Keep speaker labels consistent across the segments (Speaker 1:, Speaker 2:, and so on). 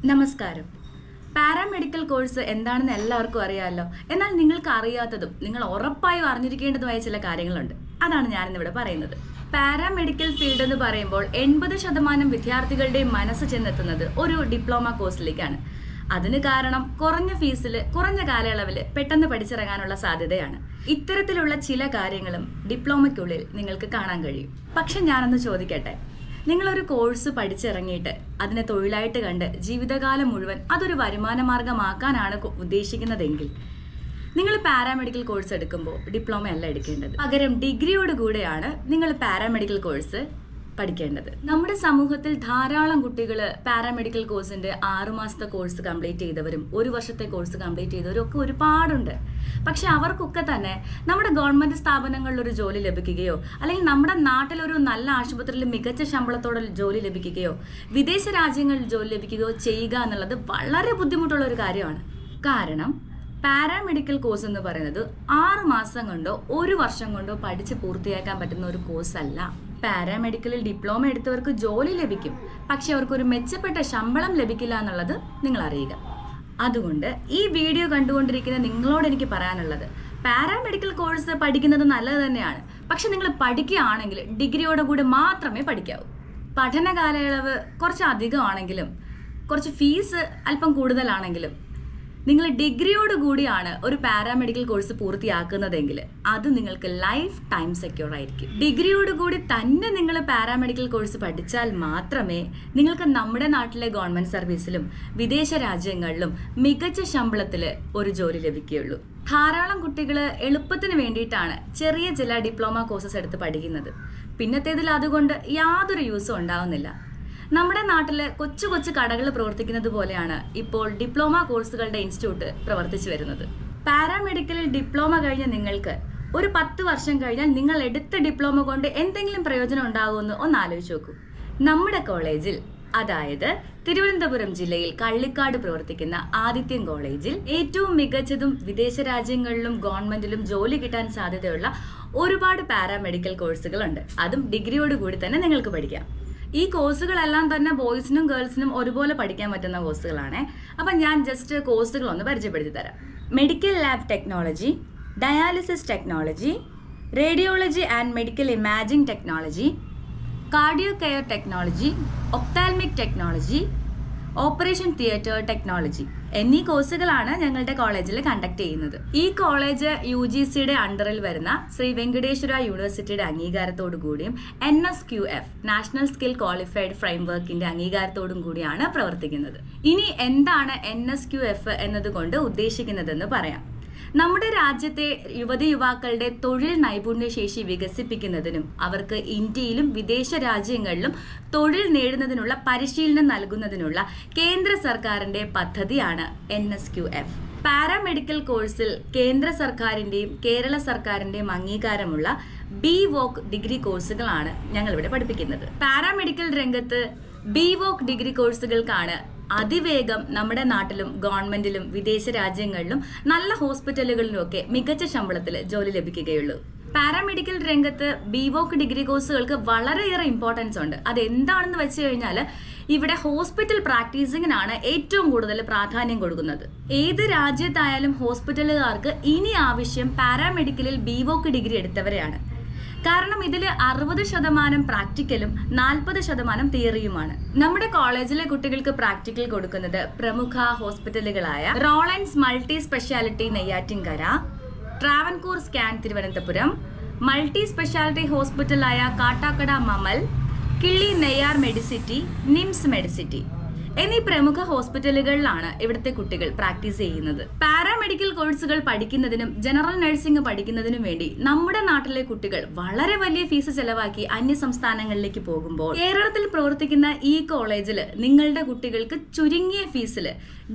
Speaker 1: നമസ്കാരം. Paramedical course എന്താണെന്ന് എല്ലാവർക്കും അറിയാമല്ലോ. എന്നാൽ നിങ്ങൾക്ക് അറിയാത്തതും നിങ്ങൾ ഉറപ്പായും അറിഞ്ഞിരിക്കേണ്ടതുമായ ചില കാര്യങ്ങളുണ്ട്. അതാണ് ഞാനിന്നിവിടെ പറയുന്നത്. പാരാമെഡിക്കൽ ഫീൽഡ് എന്ന് പറയുമ്പോൾ 80% വിദ്യാർത്ഥികളുടെയും മനസ്സ് ചെന്നെത്തുന്നത് ഒരു ഡിപ്ലോമ കോഴ്സിലേക്കാണ്. അതിന് കാരണം കുറഞ്ഞ ഫീസിൽ കുറഞ്ഞ കാലയളവിൽ പെട്ടെന്ന് പഠിച്ചിറങ്ങാനുള്ള സാധ്യതയാണ്. ഇത്തരത്തിലുള്ള ചില കാര്യങ്ങളും ഡിപ്ലോമയ്ക്കുള്ളിൽ നിങ്ങൾക്ക് കാണാൻ കഴിയും. പക്ഷെ ഞാനൊന്ന് ചോദിക്കട്ടെ, നിങ്ങളൊരു കോഴ്സ് പഠിച്ചിറങ്ങിയിട്ട് അതിനെ തൊഴിലായിട്ട് കണ്ട് ജീവിതകാലം മുഴുവൻ അതൊരു വരുമാന മാർഗമാക്കാനാണ് ഉദ്ദേശിക്കുന്നതെങ്കിൽ നിങ്ങൾ പാരാമെഡിക്കൽ കോഴ്സ് എടുക്കുമ്പോൾ ഡിപ്ലോമ അല്ല എടുക്കേണ്ടത്. പകരം ഡിഗ്രിയോടുകൂടെയാണ് നിങ്ങൾ പാരാമെഡിക്കൽ കോഴ്സ് പഠിക്കേണ്ടത്. നമ്മുടെ സമൂഹത്തിൽ ധാരാളം കുട്ടികൾ പാരാമെഡിക്കൽ കോഴ്സിന്റെ 6 മാസത്തെ കോഴ്സ് കംപ്ലീറ്റ് ചെയ്തവരും 1 വർഷത്തെ കോഴ്സ് കംപ്ലീറ്റ് ചെയ്തവരും ഒക്കെ ഒരുപാടുണ്ട്. പക്ഷെ അവർക്കൊക്കെ തന്നെ നമ്മുടെ ഗവൺമെന്റ് സ്ഥാപനങ്ങളിൽ ഒരു ജോലി ലഭിക്കുകയോ അല്ലെങ്കിൽ നമ്മുടെ നാട്ടിലൊരു നല്ല ആശുപത്രിയിൽ മികച്ച ശമ്പളത്തോടെ ജോലി ലഭിക്കുകയോ വിദേശ രാജ്യങ്ങളിൽ ജോലി ലഭിക്കുകയോ ചെയ്യുക എന്നുള്ളത് വളരെ ബുദ്ധിമുട്ടുള്ള ഒരു കാര്യമാണ്. കാരണം പാരാമെഡിക്കൽ കോഴ്സ് എന്ന് പറയുന്നത് 6 മാസം കൊണ്ടോ 1 വർഷം കൊണ്ടോ പഠിച്ച് പൂർത്തിയാക്കാൻ പറ്റുന്ന ഒരു കോഴ്സ് അല്ല. പാരാമെഡിക്കലിൽ ഡിപ്ലോമ എടുത്തവർക്ക് ജോലി ലഭിക്കും, പക്ഷെ അവർക്കൊരു മെച്ചപ്പെട്ട ശമ്പളം ലഭിക്കില്ല എന്നുള്ളത് നിങ്ങൾ അറിയുക. അതുകൊണ്ട് ഈ വീഡിയോ കണ്ടുകൊണ്ടിരിക്കുന്ന നിങ്ങളോട് എനിക്ക് പറയാനുള്ളത്, പാരാമെഡിക്കൽ കോഴ്സ് പഠിക്കുന്നത് നല്ലത് തന്നെയാണ്. പക്ഷെ നിങ്ങൾ പഠിക്കുകയാണെങ്കിൽ ഡിഗ്രിയോടുകൂടി മാത്രമേ പഠിക്കാവൂ. പഠന കാലയളവ് കുറച്ച് അധികമാണെങ്കിലും കുറച്ച് ഫീസ് അല്പം കൂടുതലാണെങ്കിലും നിങ്ങൾ ഡിഗ്രിയോടുകൂടിയാണ് ഒരു പാരാമെഡിക്കൽ കോഴ്സ് പൂർത്തിയാക്കുന്നതെങ്കിൽ അത് നിങ്ങൾക്ക് ലൈഫ് ടൈം സെക്യൂർ ആയിരിക്കും. ഡിഗ്രിയോടുകൂടി തന്നെ നിങ്ങൾ പാരാമെഡിക്കൽ കോഴ്സ് പഠിച്ചാൽ മാത്രമേ നിങ്ങൾക്ക് നമ്മുടെ നാട്ടിലെ ഗവൺമെന്റ് സർവീസിലും വിദേശ രാജ്യങ്ങളിലും മികച്ച ശമ്പളത്തിൽ ഒരു ജോലി ലഭിക്കുകയുള്ളൂ. ധാരാളം കുട്ടികൾ എളുപ്പത്തിന് വേണ്ടിയിട്ടാണ് ചെറിയ ചില ഡിപ്ലോമ കോഴ്സസ് എടുത്ത് പഠിക്കുന്നത്. പിന്നത്തേതിൽ അതുകൊണ്ട് യാതൊരു യൂസും ഉണ്ടാവുന്നില്ല. നമ്മുടെ നാട്ടിലെ കൊച്ചു കൊച്ചു കടകൾ പ്രവർത്തിക്കുന്നത് പോലെയാണ് ഇപ്പോൾ ഡിപ്ലോമ കോഴ്സുകളുടെ ഇൻസ്റ്റിറ്റ്യൂട്ട് പ്രവർത്തിച്ചു വരുന്നത്. പാരാമെഡിക്കലിൽ ഡിപ്ലോമ കഴിഞ്ഞ നിങ്ങൾക്ക് ഒരു 10 വർഷം കഴിഞ്ഞാൽ നിങ്ങൾ എടുത്ത ഡിപ്ലോമ കൊണ്ട് എന്തെങ്കിലും പ്രയോജനം ഉണ്ടാകുമെന്ന് ഒന്ന് ആലോചിച്ച് നോക്കൂ. നമ്മുടെ കോളേജിൽ, അതായത് തിരുവനന്തപുരം ജില്ലയിൽ കള്ളിക്കാട് പ്രവർത്തിക്കുന്ന ആദിത്യം കോളേജിൽ ഏറ്റവും മികച്ചതും വിദേശ രാജ്യങ്ങളിലും ഗവൺമെന്റിലും ജോലി കിട്ടാൻ സാധ്യതയുള്ള ഒരുപാട് പാരാമെഡിക്കൽ കോഴ്സുകളുണ്ട്. അതും ഡിഗ്രിയോടുകൂടി തന്നെ നിങ്ങൾക്ക് പഠിക്കാം. ഈ കോഴ്സുകളെല്ലാം തന്നെ ബോയ്സിനും ഗേൾസിനും ഒരുപോലെ പഠിക്കാൻ പറ്റുന്ന കോഴ്സുകളാണ്. അപ്പം ഞാൻ ജസ്റ്റ് കോഴ്സുകളൊന്ന് പരിചയപ്പെടുത്തി തരാം. Medical lab technology, dialysis technology, radiology and medical imaging technology, cardio care technology, ophthalmic technology, operation theatre technology എന്നീ കോഴ്സുകളാണ് ഞങ്ങളുടെ കോളേജിൽ കണ്ടക്ട് ചെയ്യുന്നത്. ഈ കോളേജ് UGCയുടെ അണ്ടറിൽ വരുന്ന ശ്രീ വെങ്കടേശ്വര യൂണിവേഴ്സിറ്റിയുടെ അംഗീകാരത്തോടു കൂടിയും NSQF നാഷണൽ സ്കിൽ ക്വാളിഫൈഡ് ഫ്രെയിംവർക്കിന്റെ അംഗീകാരത്തോടും കൂടിയാണ് പ്രവർത്തിക്കുന്നത്. ഇനി എന്താണ് NSQF എന്നതുകൊണ്ട് ഉദ്ദേശിക്കുന്നതെന്ന് പറയാം. നമ്മുടെ രാജ്യത്തെ യുവതിയുവാക്കളുടെ തൊഴിൽ നൈപുണ്യശേഷി വികസിപ്പിക്കുന്നതിനും അവർക്ക് ഇന്ത്യയിലും വിദേശ രാജ്യങ്ങളിലും തൊഴിൽ നേടുന്നതിനുള്ള പരിശീലനം നൽകുന്നതിനുള്ള കേന്ദ്ര സർക്കാരിന്റെ പദ്ധതിയാണ് NSQF. പാരാമെഡിക്കൽ കോഴ്സിൽ കേന്ദ്ര സർക്കാരിന്റെയും കേരള സർക്കാരിന്റെയും അംഗീകാരമുള്ള BVOC ഡിഗ്രി കോഴ്സുകളാണ് ഞങ്ങളിവിടെ പഠിപ്പിക്കുന്നത്. പാരാമെഡിക്കൽ രംഗത്ത് BVOC ഡിഗ്രി കോഴ്സുകൾക്കാണ് അതിവേഗം നമ്മുടെ നാട്ടിലും ഗവൺമെന്റിലും വിദേശ രാജ്യങ്ങളിലും നല്ല ഹോസ്പിറ്റലുകളിലും ഒക്കെ മികച്ച ശമ്പളത്തിൽ ജോലി ലഭിക്കുകയുള്ളൂ. പാരാമെഡിക്കൽ രംഗത്ത് BVOC ഡിഗ്രി കോഴ്സുകൾക്ക് വളരെയേറെ ഇമ്പോർട്ടൻസ് ഉണ്ട്. അതെന്താണെന്ന് വെച്ച് കഴിഞ്ഞാൽ ഇവിടെ ഹോസ്പിറ്റൽ പ്രാക്ടീസിങ്ങിനാണ് ഏറ്റവും കൂടുതൽ പ്രാധാന്യം കൊടുക്കുന്നത്. ഏത് രാജ്യത്തായാലും ഹോസ്പിറ്റലുകാർക്ക് ഇനി ആവശ്യം പാരാമെഡിക്കലിൽ BVOC ഡിഗ്രി എടുത്തവരെയാണ്. കാരണം ഇതിൽ 60% പ്രാക്ടിക്കലും 40% തിയറിയുമാണ്. നമ്മുടെ കോളേജിലെ കുട്ടികൾക്ക് പ്രാക്ടിക്കൽ കൊടുക്കുന്നത് പ്രമുഖ ഹോസ്പിറ്റലുകളായ റോളൻസ് multi speciality Neyyattinkara, Travancore scan Thiruvananthapuram, multi speciality ഹോസ്പിറ്റലായ കാട്ടാക്കട മമൽ, Killi Neyyar medicity, NIMS medicity എന്നീ പ്രമുഖ ഹോസ്പിറ്റലുകളിലാണ് ഇവിടുത്തെ കുട്ടികൾ പ്രാക്ടീസ് ചെയ്യുന്നത്. പാരാമെഡിക്കൽ കോഴ്സുകൾ പഠിക്കുന്നതിനും ജനറൽ നഴ്സിംഗ് പഠിക്കുന്നതിനും വേണ്ടി നമ്മുടെ നാട്ടിലെ കുട്ടികൾ വളരെ വലിയ ഫീസ് ചെലവാക്കി അന്യ സംസ്ഥാനങ്ങളിലേക്ക് പോകുമ്പോൾ കേരളത്തിൽ പ്രവർത്തിക്കുന്ന ഈ കോളേജിൽ നിങ്ങളുടെ കുട്ടികൾക്ക് ചുരുങ്ങിയ ഫീസിൽ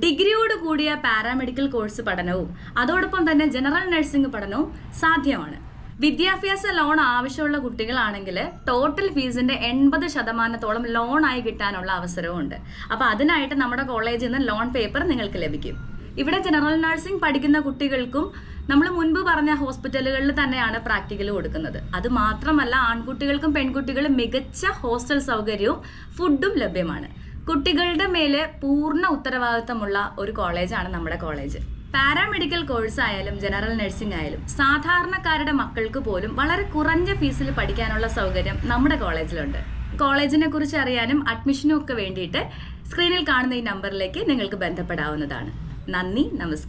Speaker 1: ഡിഗ്രിയോട് കൂടിയ പാരാമെഡിക്കൽ കോഴ്സ് പഠനവും അതോടൊപ്പം തന്നെ ജനറൽ നഴ്സിംഗ് പഠനവും സാധ്യമാണ്. വിദ്യാഭ്യാസ ലോൺ ആവശ്യമുള്ള കുട്ടികളാണെങ്കിൽ ടോട്ടൽ ഫീസിന്റെ 80% ലോണായി കിട്ടാനുള്ള അവസരവുമുണ്ട്. അപ്പൊ അതിനായിട്ട് നമ്മുടെ കോളേജിൽ നിന്ന് ലോൺ പേപ്പർ നിങ്ങൾക്ക് ലഭിക്കും. ഇവിടെ ജനറൽ നഴ്സിംഗ് പഠിക്കുന്ന കുട്ടികൾക്കും നമ്മൾ മുൻപ് പറഞ്ഞ ഹോസ്പിറ്റലുകളിൽ തന്നെയാണ് പ്രാക്ടിക്കൽ കൊടുക്കുന്നത്. അത് മാത്രമല്ല, ആൺകുട്ടികൾക്കും പെൺകുട്ടികളും മികച്ച ഹോസ്റ്റൽ സൗകര്യവും ഫുഡും ലഭ്യമാണ്. കുട്ടികളുടെ മേലെ പൂർണ്ണ ഉത്തരവാദിത്തമുള്ള ഒരു കോളേജാണ് നമ്മുടെ കോളേജ്. പാരാമെഡിക്കൽ കോഴ്സ് ആയാലും ജനറൽ നഴ്സിംഗ് ആയാലും സാധാരണക്കാരുടെ മക്കൾക്ക് പോലും വളരെ കുറഞ്ഞ ഫീസിൽ പഠിക്കാനുള്ള സൗകര്യം നമ്മുടെ കോളേജിലുണ്ട്. കോളേജിനെ കുറിച്ച് അറിയാനും അഡ്മിഷനും ഒക്കെ വേണ്ടിയിട്ട് സ്ക്രീനിൽ കാണുന്ന ഈ നമ്പറിലേക്ക് നിങ്ങൾക്ക് ബന്ധപ്പെടാവുന്നതാണ്. നന്ദി, നമസ്കാരം.